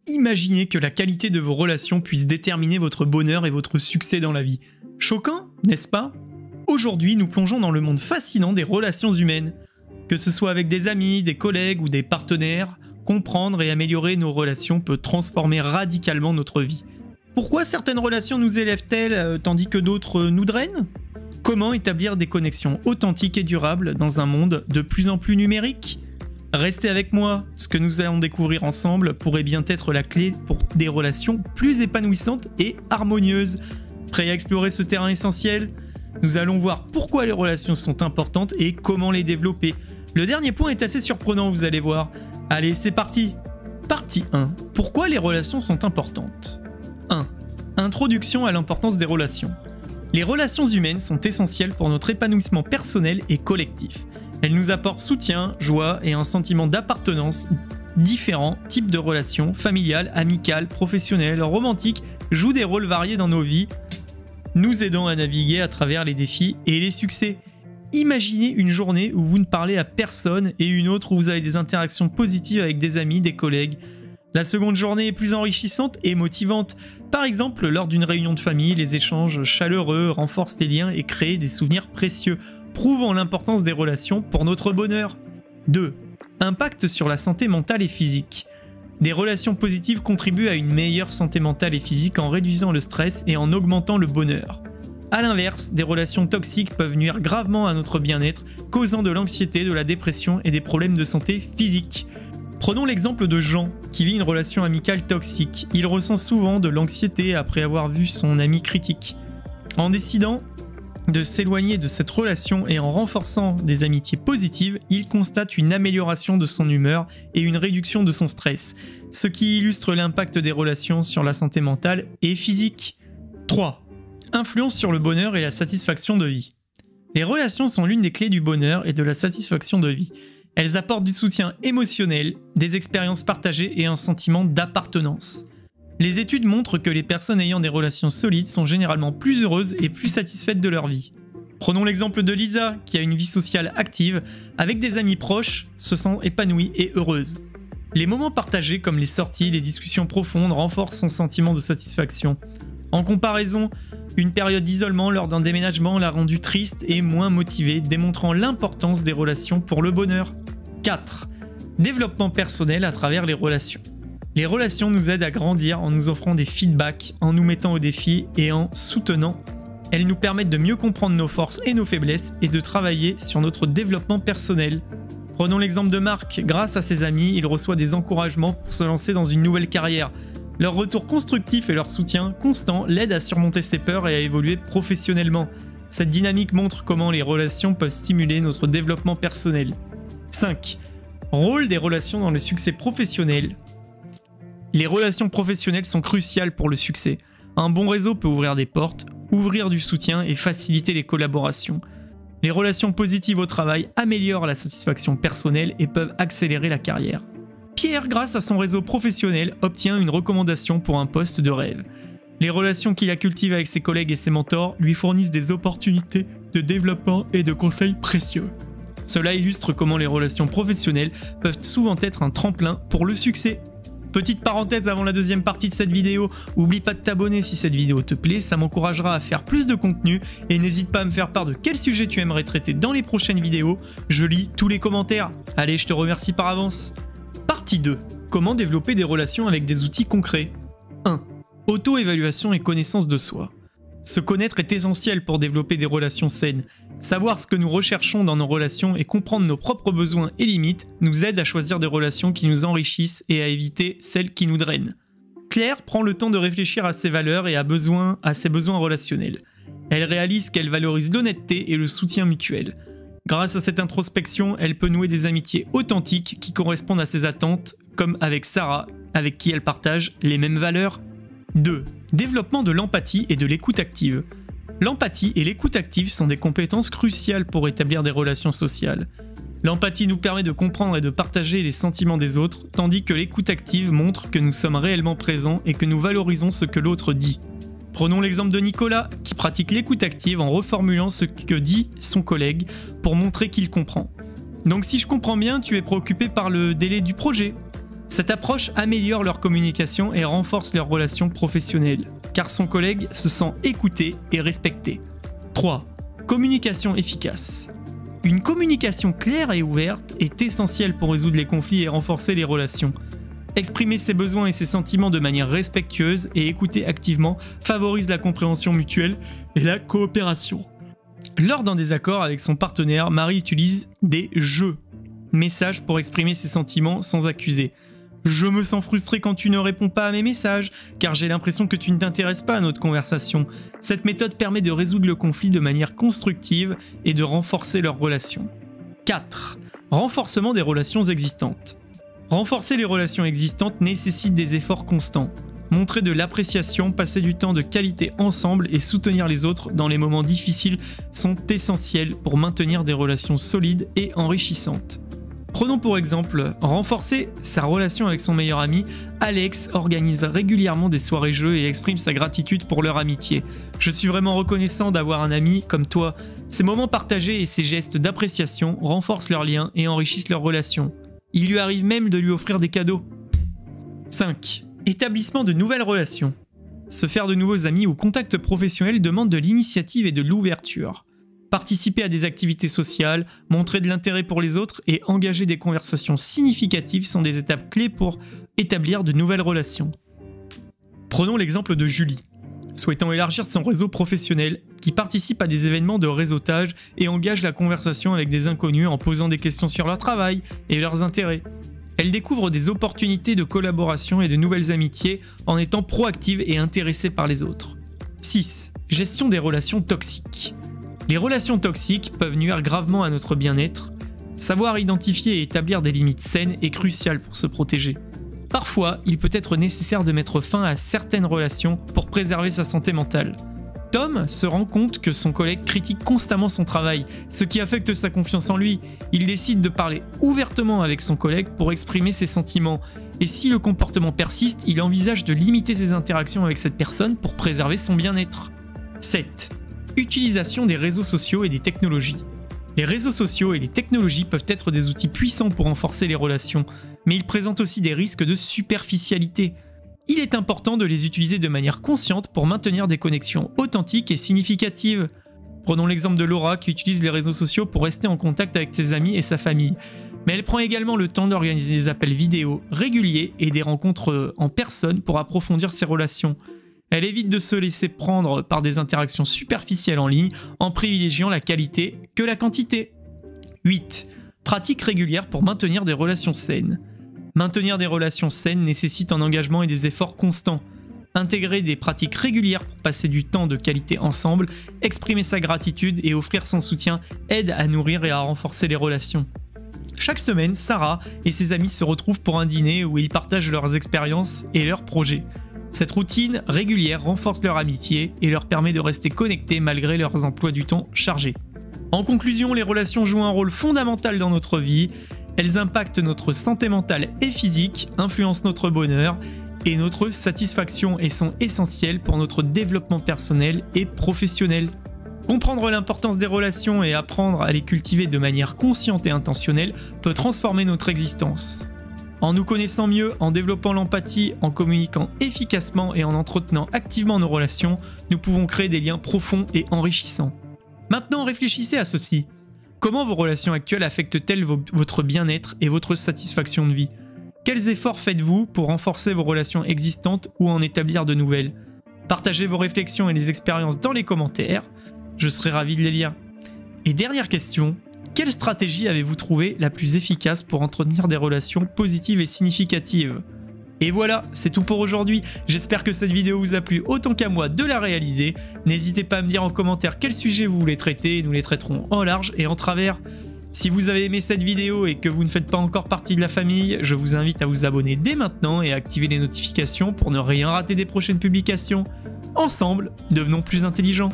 Imaginez que la qualité de vos relations puisse déterminer votre bonheur et votre succès dans la vie. Choquant, n'est-ce pas? Aujourd'hui, nous plongeons dans le monde fascinant des relations humaines. Que ce soit avec des amis, des collègues ou des partenaires, comprendre et améliorer nos relations peut transformer radicalement notre vie. Pourquoi certaines relations nous élèvent-elles tandis que d'autres nous drainent? Comment établir des connexions authentiques et durables dans un monde de plus en plus numérique? Restez avec moi, ce que nous allons découvrir ensemble pourrait bien être la clé pour des relations plus épanouissantes et harmonieuses. Prêt à explorer ce terrain essentiel? Nous allons voir pourquoi les relations sont importantes et comment les développer. Le dernier point est assez surprenant, vous allez voir. Allez, c'est parti! Partie 1. Pourquoi les relations sont importantes? 1. Introduction à l'importance des relations. Les relations humaines sont essentielles pour notre épanouissement personnel et collectif. Elles nous apportent soutien, joie et un sentiment d'appartenance. Différents types de relations, familiales, amicales, professionnelles, romantiques, jouent des rôles variés dans nos vies, nous aidant à naviguer à travers les défis et les succès. Imaginez une journée où vous ne parlez à personne et une autre où vous avez des interactions positives avec des amis, des collègues. La seconde journée est plus enrichissante et motivante. Par exemple, lors d'une réunion de famille, les échanges chaleureux renforcent les liens et créent des souvenirs précieux, prouvant l'importance des relations pour notre bonheur. 2. Impact sur la santé mentale et physique. Des relations positives contribuent à une meilleure santé mentale et physique en réduisant le stress et en augmentant le bonheur. A l'inverse, des relations toxiques peuvent nuire gravement à notre bien-être, causant de l'anxiété, de la dépression et des problèmes de santé physique. Prenons l'exemple de Jean, qui vit une relation amicale toxique. Il ressent souvent de l'anxiété après avoir vu son ami critique. En décidant de s'éloigner de cette relation et en renforçant des amitiés positives, il constate une amélioration de son humeur et une réduction de son stress, ce qui illustre l'impact des relations sur la santé mentale et physique. 3. Influence sur le bonheur et la satisfaction de vie. Les relations sont l'une des clés du bonheur et de la satisfaction de vie. Elles apportent du soutien émotionnel, des expériences partagées et un sentiment d'appartenance. Les études montrent que les personnes ayant des relations solides sont généralement plus heureuses et plus satisfaites de leur vie. Prenons l'exemple de Lisa, qui a une vie sociale active, avec des amis proches, se sent épanouie et heureuse. Les moments partagés comme les sorties, les discussions profondes renforcent son sentiment de satisfaction. En comparaison, une période d'isolement lors d'un déménagement l'a rendue triste et moins motivée, démontrant l'importance des relations pour le bonheur. 4. Développement personnel à travers les relations. Les relations nous aident à grandir en nous offrant des feedbacks, en nous mettant au défi et en soutenant. Elles nous permettent de mieux comprendre nos forces et nos faiblesses et de travailler sur notre développement personnel. Prenons l'exemple de Marc. Grâce à ses amis, il reçoit des encouragements pour se lancer dans une nouvelle carrière. Leur retour constructif et leur soutien constant l'aident à surmonter ses peurs et à évoluer professionnellement. Cette dynamique montre comment les relations peuvent stimuler notre développement personnel. 5. Rôle des relations dans le succès professionnel. Les relations professionnelles sont cruciales pour le succès. Un bon réseau peut ouvrir des portes, ouvrir du soutien et faciliter les collaborations. Les relations positives au travail améliorent la satisfaction personnelle et peuvent accélérer la carrière. Pierre, grâce à son réseau professionnel, obtient une recommandation pour un poste de rêve. Les relations qu'il a cultivées avec ses collègues et ses mentors lui fournissent des opportunités de développement et de conseils précieux. Cela illustre comment les relations professionnelles peuvent souvent être un tremplin pour le succès. Petite parenthèse avant la deuxième partie de cette vidéo, oublie pas de t'abonner si cette vidéo te plaît, ça m'encouragera à faire plus de contenu et n'hésite pas à me faire part de quel sujet tu aimerais traiter dans les prochaines vidéos, je lis tous les commentaires. Allez, je te remercie par avance. Partie 2. Comment développer des relations avec des outils concrets. 1. Auto-évaluation et connaissance de soi. Se connaître est essentiel pour développer des relations saines. Savoir ce que nous recherchons dans nos relations et comprendre nos propres besoins et limites nous aide à choisir des relations qui nous enrichissent et à éviter celles qui nous drainent. Claire prend le temps de réfléchir à ses valeurs et à ses besoins relationnels. Elle réalise qu'elle valorise l'honnêteté et le soutien mutuel. Grâce à cette introspection, elle peut nouer des amitiés authentiques qui correspondent à ses attentes, comme avec Sarah, avec qui elle partage les mêmes valeurs. 2. Développement de l'empathie et de l'écoute active. L'empathie et l'écoute active sont des compétences cruciales pour établir des relations sociales. L'empathie nous permet de comprendre et de partager les sentiments des autres, tandis que l'écoute active montre que nous sommes réellement présents et que nous valorisons ce que l'autre dit. Prenons l'exemple de Nicolas, qui pratique l'écoute active en reformulant ce que dit son collègue pour montrer qu'il comprend. Donc si je comprends bien, tu es préoccupé par le délai du projet. Cette approche améliore leur communication et renforce leurs relations professionnelles, car son collègue se sent écouté et respecté. 3. Communication efficace. Une communication claire et ouverte est essentielle pour résoudre les conflits et renforcer les relations. Exprimer ses besoins et ses sentiments de manière respectueuse et écouter activement favorise la compréhension mutuelle et la coopération. Lors d'un désaccord avec son partenaire, Marie utilise des « je » messages pour exprimer ses sentiments sans accuser. Je me sens frustré quand tu ne réponds pas à mes messages, car j'ai l'impression que tu ne t'intéresses pas à notre conversation. Cette méthode permet de résoudre le conflit de manière constructive et de renforcer leurs relations. 4. Renforcement des relations existantes. Renforcer les relations existantes nécessite des efforts constants. Montrer de l'appréciation, passer du temps de qualité ensemble et soutenir les autres dans les moments difficiles sont essentiels pour maintenir des relations solides et enrichissantes. Prenons pour exemple, renforcer sa relation avec son meilleur ami, Alex organise régulièrement des soirées jeux et exprime sa gratitude pour leur amitié. Je suis vraiment reconnaissant d'avoir un ami comme toi. Ces moments partagés et ces gestes d'appréciation renforcent leurs liens et enrichissent leurs relations. Il lui arrive même de lui offrir des cadeaux. 5. Établissement de nouvelles relations. Se faire de nouveaux amis ou contacts professionnels demande de l'initiative et de l'ouverture. Participer à des activités sociales, montrer de l'intérêt pour les autres et engager des conversations significatives sont des étapes clés pour établir de nouvelles relations. Prenons l'exemple de Julie, souhaitant élargir son réseau professionnel, qui participe à des événements de réseautage et engage la conversation avec des inconnus en posant des questions sur leur travail et leurs intérêts. Elle découvre des opportunités de collaboration et de nouvelles amitiés en étant proactive et intéressée par les autres. 6. Gestion des relations toxiques. Les relations toxiques peuvent nuire gravement à notre bien-être. Savoir identifier et établir des limites saines est crucial pour se protéger. Parfois, il peut être nécessaire de mettre fin à certaines relations pour préserver sa santé mentale. Tom se rend compte que son collègue critique constamment son travail, ce qui affecte sa confiance en lui. Il décide de parler ouvertement avec son collègue pour exprimer ses sentiments. Et si le comportement persiste, il envisage de limiter ses interactions avec cette personne pour préserver son bien-être. 7. Utilisation des réseaux sociaux et des technologies. Les réseaux sociaux et les technologies peuvent être des outils puissants pour renforcer les relations, mais ils présentent aussi des risques de superficialité. Il est important de les utiliser de manière consciente pour maintenir des connexions authentiques et significatives. Prenons l'exemple de Laura qui utilise les réseaux sociaux pour rester en contact avec ses amis et sa famille. Mais elle prend également le temps d'organiser des appels vidéo réguliers et des rencontres en personne pour approfondir ses relations. Elle évite de se laisser prendre par des interactions superficielles en ligne en privilégiant la qualité que la quantité. 8. Pratiques régulières pour maintenir des relations saines. Maintenir des relations saines nécessite un engagement et des efforts constants. Intégrer des pratiques régulières pour passer du temps de qualité ensemble, exprimer sa gratitude et offrir son soutien aide à nourrir et à renforcer les relations. Chaque semaine, Sarah et ses amis se retrouvent pour un dîner où ils partagent leurs expériences et leurs projets. Cette routine régulière renforce leur amitié et leur permet de rester connectés malgré leurs emplois du temps chargés. En conclusion, les relations jouent un rôle fondamental dans notre vie. Elles impactent notre santé mentale et physique, influencent notre bonheur et notre satisfaction et sont essentielles pour notre développement personnel et professionnel. Comprendre l'importance des relations et apprendre à les cultiver de manière consciente et intentionnelle peut transformer notre existence. En nous connaissant mieux, en développant l'empathie, en communiquant efficacement et en entretenant activement nos relations, nous pouvons créer des liens profonds et enrichissants. Maintenant, réfléchissez à ceci. Comment vos relations actuelles affectent-elles votre bien-être et votre satisfaction de vie? Quels efforts faites-vous pour renforcer vos relations existantes ou en établir de nouvelles? Partagez vos réflexions et les expériences dans les commentaires, je serai ravi de les lire. Et dernière question, quelle stratégie avez-vous trouvé la plus efficace pour entretenir des relations positives et significatives? Et voilà, c'est tout pour aujourd'hui. J'espère que cette vidéo vous a plu autant qu'à moi de la réaliser. N'hésitez pas à me dire en commentaire quel sujet vous voulez traiter, nous les traiterons en large et en travers. Si vous avez aimé cette vidéo et que vous ne faites pas encore partie de la famille, je vous invite à vous abonner dès maintenant et à activer les notifications pour ne rien rater des prochaines publications. Ensemble, devenons plus intelligents.